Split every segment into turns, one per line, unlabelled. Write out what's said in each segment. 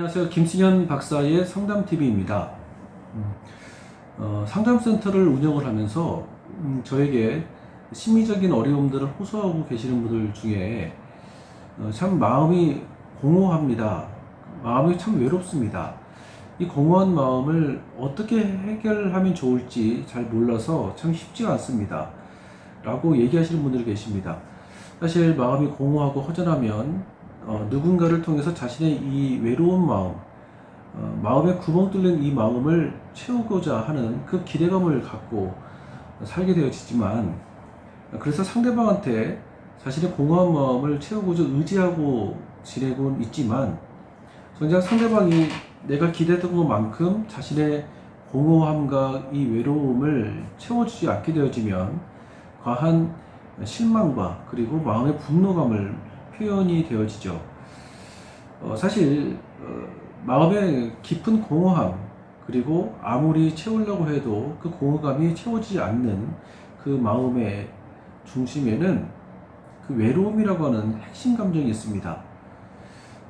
안녕하세요. 김승현 박사의 상담TV입니다. 상담센터를 운영을 하면서 저에게 심리적인 어려움들을 호소하고 계시는 분들 중에 참 마음이 공허합니다. 마음이 참 외롭습니다. 이 공허한 마음을 어떻게 해결하면 좋을지 잘 몰라서 참 쉽지가 않습니다. 라고 얘기하시는 분들이 계십니다. 사실 마음이 공허하고 허전하면 누군가를 통해서 자신의 이 외로운 마음, 마음에 구멍 뚫린 이 마음을 채우고자 하는 그 기대감을 갖고 살게 되어지지만, 그래서 상대방한테 자신의 공허한 마음을 채우고자 의지하고 지내곤 있지만, 정작 상대방이 내가 기대했던 것만큼 자신의 공허함과 이 외로움을 채워주지 않게 되어지면 과한 실망과 그리고 마음의 분노감을 표현이 되어지죠. 사실 마음의 깊은 공허함, 그리고 아무리 채우려고 해도 그 공허감이 채워지지 않는 그 마음의 중심에는 그 외로움이라고 하는 핵심 감정이 있습니다.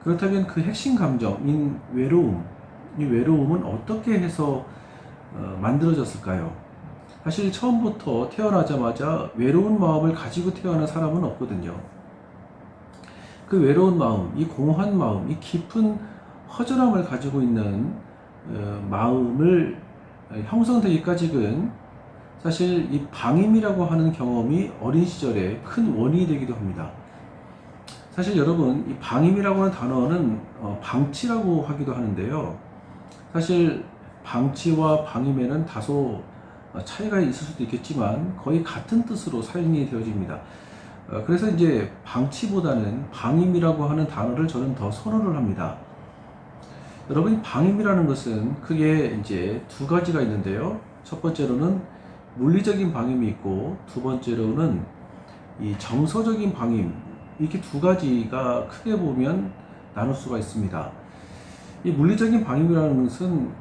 그렇다면 그 핵심 감정인 외로움, 이 외로움은 어떻게 해서 만들어졌을까요? 사실 처음부터 태어나자마자 외로운 마음을 가지고 태어난 사람은 없거든요. 그 외로운 마음, 이 공허한 마음, 이 깊은 허전함을 가지고 있는 마음을 형성되기까지는 사실 이 방임이라고 하는 경험이 어린 시절에 큰 원인이 되기도 합니다. 사실 여러분, 이 방임이라고 하는 단어는 방치라고 하기도 하는데요. 사실 방치와 방임에는 다소 차이가 있을 수도 있겠지만 거의 같은 뜻으로 사용이 되어집니다. 그래서 이제 방치보다는 방임이라고 하는 단어를 저는 더 선호를 합니다. 여러분, 방임이라는 것은 크게 이제 두 가지가 있는데요. 첫 번째로는 물리적인 방임이 있고, 두 번째로는 이 정서적인 방임, 이렇게 두 가지가 크게 보면 나눌 수가 있습니다. 이 물리적인 방임이라는 것은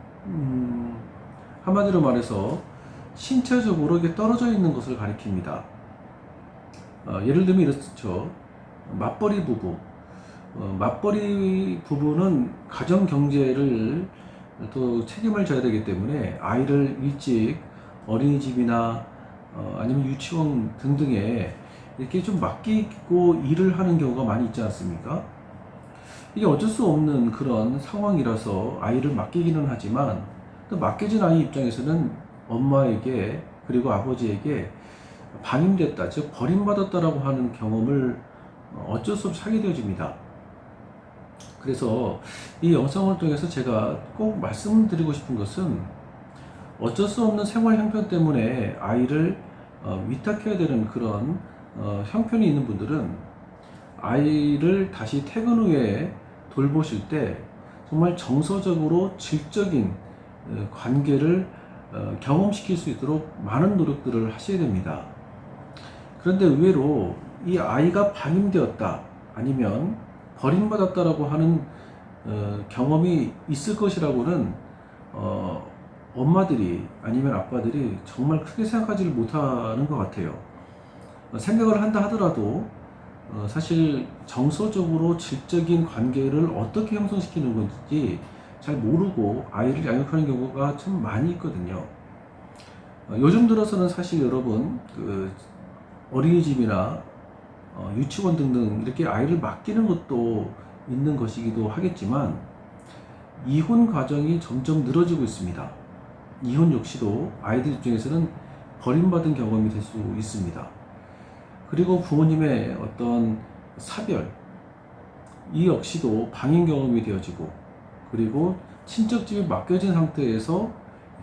한마디로 말해서 신체적으로 이게 떨어져 있는 것을 가리킵니다. 예를 들면 이렇죠. 맞벌이 부부. 맞벌이 부부는 가정 경제를 또 책임을 져야 되기 때문에 아이를 일찍 어린이집이나 아니면 유치원 등등에 이렇게 좀 맡기고 일을 하는 경우가 많이 있지 않습니까? 이게 어쩔 수 없는 그런 상황이라서 아이를 맡기기는 하지만, 또 맡겨진 아이 입장에서는 엄마에게 그리고 아버지에게 방임됐다, 즉 버림받았다라고 하는 경험을 어쩔 수 없이 하게 되어집니다. 그래서 이 영상을 통해서 제가 꼭 말씀드리고 싶은 것은, 어쩔 수 없는 생활 형편 때문에 아이를 위탁해야 되는 그런 형편이 있는 분들은 아이를 다시 퇴근 후에 돌보실 때 정말 정서적으로 질적인 관계를 경험시킬 수 있도록 많은 노력들을 하셔야 됩니다. 그런데 의외로 이 아이가 방임되었다, 아니면 버림받았다라고 하는 경험이 있을 것이라고는 엄마들이 아니면 아빠들이 정말 크게 생각하지를 못하는 것 같아요. 생각을 한다 하더라도 사실 정서적으로 질적인 관계를 어떻게 형성시키는 건지 잘 모르고 아이를 양육하는 경우가 참 많이 있거든요. 요즘 들어서는 사실 여러분, 어린이집이나 유치원 등등 이렇게 아이를 맡기는 것도 있는 것이기도 하겠지만, 이혼 과정이 점점 늘어지고 있습니다. 이혼 역시도 아이들 입장에서는 버림받은 경험이 될 수 있습니다. 그리고 부모님의 어떤 사별, 이 역시도 방임 경험이 되어지고, 그리고 친척집에 맡겨진 상태에서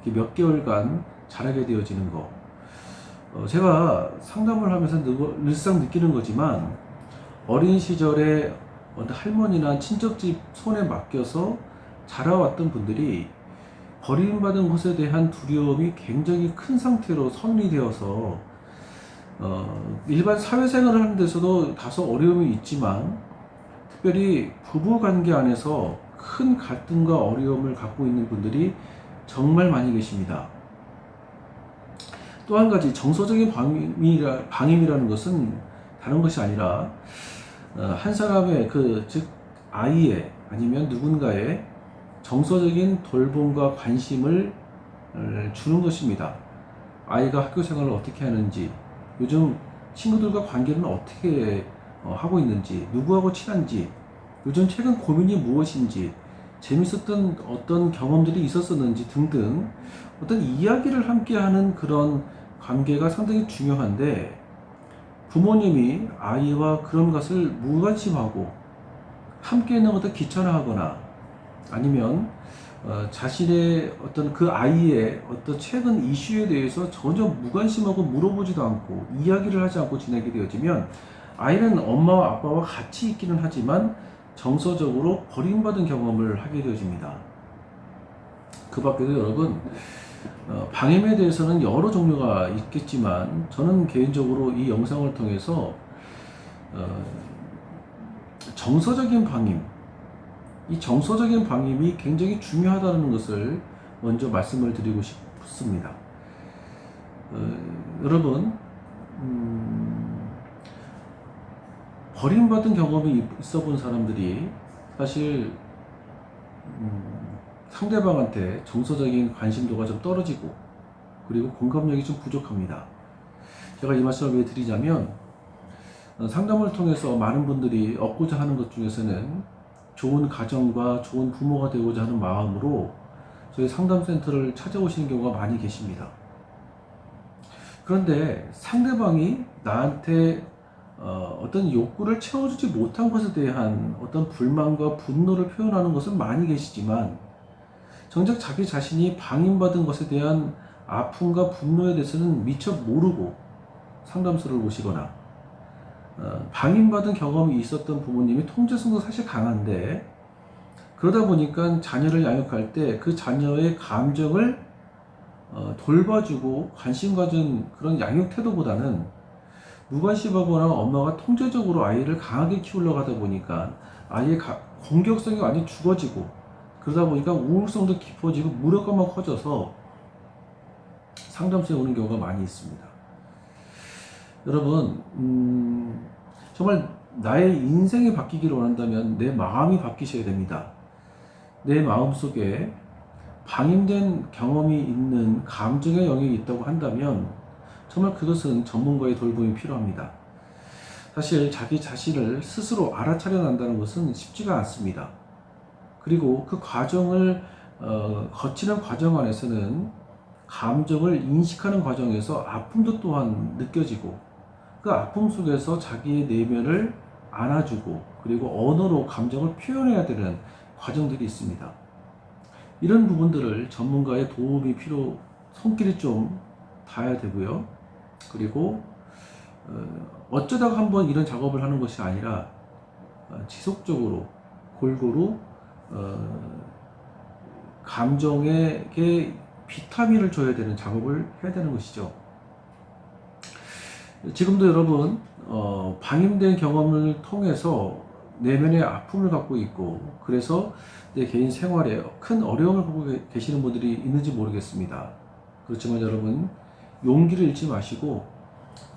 이렇게 몇 개월간 자라게 되어지는 것. 제가 상담을 하면서 늘상 느끼는 거지만, 어린 시절에 어떤 할머니나 친척집 손에 맡겨서 자라왔던 분들이 버림받은 것에 대한 두려움이 굉장히 큰 상태로 성인이 되어서 일반 사회생활을 하는 데서도 다소 어려움이 있지만, 특별히 부부관계 안에서 큰 갈등과 어려움을 갖고 있는 분들이 정말 많이 계십니다. 또 한 가지, 정서적인 방임이라는 것은 다른 것이 아니라 한 사람의 즉 아이의 아니면 누군가의 정서적인 돌봄과 관심을 주는 것입니다. 아이가 학교 생활을 어떻게 하는지, 요즘 친구들과 관계는 어떻게 하고 있는지, 누구하고 친한지, 요즘 최근 고민이 무엇인지, 재밌었던 어떤 경험들이 있었었는지 등등 어떤 이야기를 함께 하는 그런 관계가 상당히 중요한데, 부모님이 아이와 그런 것을 무관심하고 함께 있는 것을 귀찮아하거나 아니면 자신의 어떤 그 아이의 어떤 최근 이슈에 대해서 전혀 무관심하고 물어보지도 않고 이야기를 하지 않고 지내게 되어지면 아이는 엄마와 아빠와 같이 있기는 하지만 정서적으로 버림받은 경험을 하게 되어집니다. 그 밖에도 여러분, 방임에 대해서는 여러 종류가 있겠지만 저는 개인적으로 이 영상을 통해서 정서적인 방임, 이 정서적인 방임이 굉장히 중요하다는 것을 먼저 말씀을 드리고 싶습니다. 여러분, 버림받은 경험이 있어 본 사람들이 사실 상대방한테 정서적인 관심도가 좀 떨어지고 그리고 공감력이 좀 부족합니다. 제가 이 말씀을 왜 드리냐면 상담을 통해서 많은 분들이 얻고자 하는 것 중에서는 좋은 가정과 좋은 부모가 되고자 하는 마음으로 저희 상담센터를 찾아오시는 경우가 많이 계십니다. 그런데 상대방이 나한테 어떤 욕구를 채워주지 못한 것에 대한 어떤 불만과 분노를 표현하는 것은 많이 계시지만 정작 자기 자신이 방임받은 것에 대한 아픔과 분노에 대해서는 미처 모르고 상담소를 오시거나 방임받은 경험이 있었던 부모님이 통제성도 사실 강한데 그러다 보니까 자녀를 양육할 때 그 자녀의 감정을 돌봐주고 관심 가진 그런 양육 태도보다는 무관심하거나 엄마가 통제적으로 아이를 강하게 키우려고 하다 보니까 아이의 공격성이 완전히 죽어지고 그러다 보니까 우울성도 깊어지고 무력감만 커져서 상담소에 오는 경우가 많이 있습니다. 여러분, 정말 나의 인생이 바뀌기를 원한다면 내 마음이 바뀌셔야 됩니다. 내 마음 속에 방임된 경험이 있는 감정의 영역이 있다고 한다면 정말 그것은 전문가의 돌봄이 필요합니다. 사실 자기 자신을 스스로 알아차려 난다는 것은 쉽지가 않습니다. 그리고 그 과정을 거치는 과정 안에서는 감정을 인식하는 과정에서 아픔도 또한 느껴지고 그 아픔 속에서 자기의 내면을 안아주고 그리고 언어로 감정을 표현해야 되는 과정들이 있습니다. 이런 부분들을 전문가의 도움이 손길이 좀 닿아야 되고요. 그리고 어쩌다가 한번 이런 작업을 하는 것이 아니라 지속적으로 골고루 감정에게 비타민을 줘야 되는 작업을 해야 되는 것이죠. 지금도 여러분 방임된 경험을 통해서 내면의 아픔을 갖고 있고 그래서 내 개인 생활에 큰 어려움을 보고 계시는 분들이 있는지 모르겠습니다. 그렇지만 여러분 용기를 잃지 마시고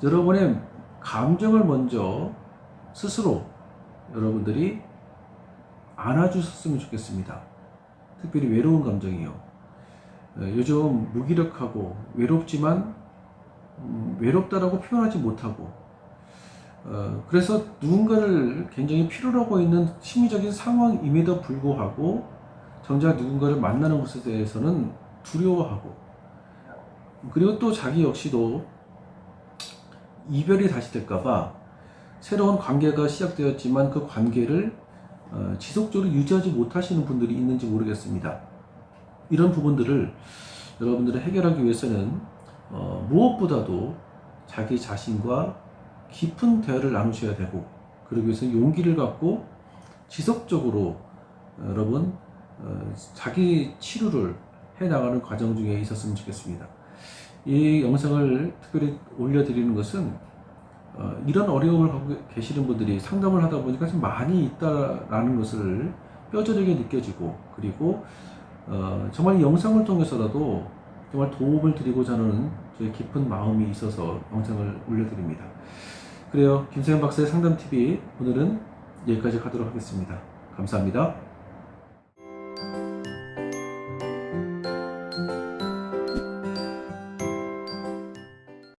여러분의 감정을 먼저 스스로 여러분들이 안아주셨으면 좋겠습니다. 특별히 외로운 감정이요. 요즘 무기력하고 외롭지만 외롭다라고 표현하지 못하고 그래서 누군가를 굉장히 필요로 하고 있는 심리적인 상황임에도 불구하고 정작 누군가를 만나는 것에 대해서는 두려워하고 그리고 또 자기 역시도 이별이 다시 될까봐 새로운 관계가 시작되었지만 그 관계를 지속적으로 유지하지 못하시는 분들이 있는지 모르겠습니다. 이런 부분들을 여러분들이 해결하기 위해서는 무엇보다도 자기 자신과 깊은 대화를 나누셔야 되고 그러기 위해서 용기를 갖고 지속적으로 여러분 자기 치료를 해나가는 과정 중에 있었으면 좋겠습니다. 이 영상을 특별히 올려드리는 것은 이런 어려움을 갖고 계시는 분들이 상담을 하다 보니까 좀 많이 있다라는 것을 뼈저리게 느껴지고 그리고 정말 이 영상을 통해서라도 정말 도움을 드리고자 하는 저희 깊은 마음이 있어서 영상을 올려드립니다. 그래요. 김세현 박사의 상담TV 오늘은 여기까지 하도록 하겠습니다. 감사합니다.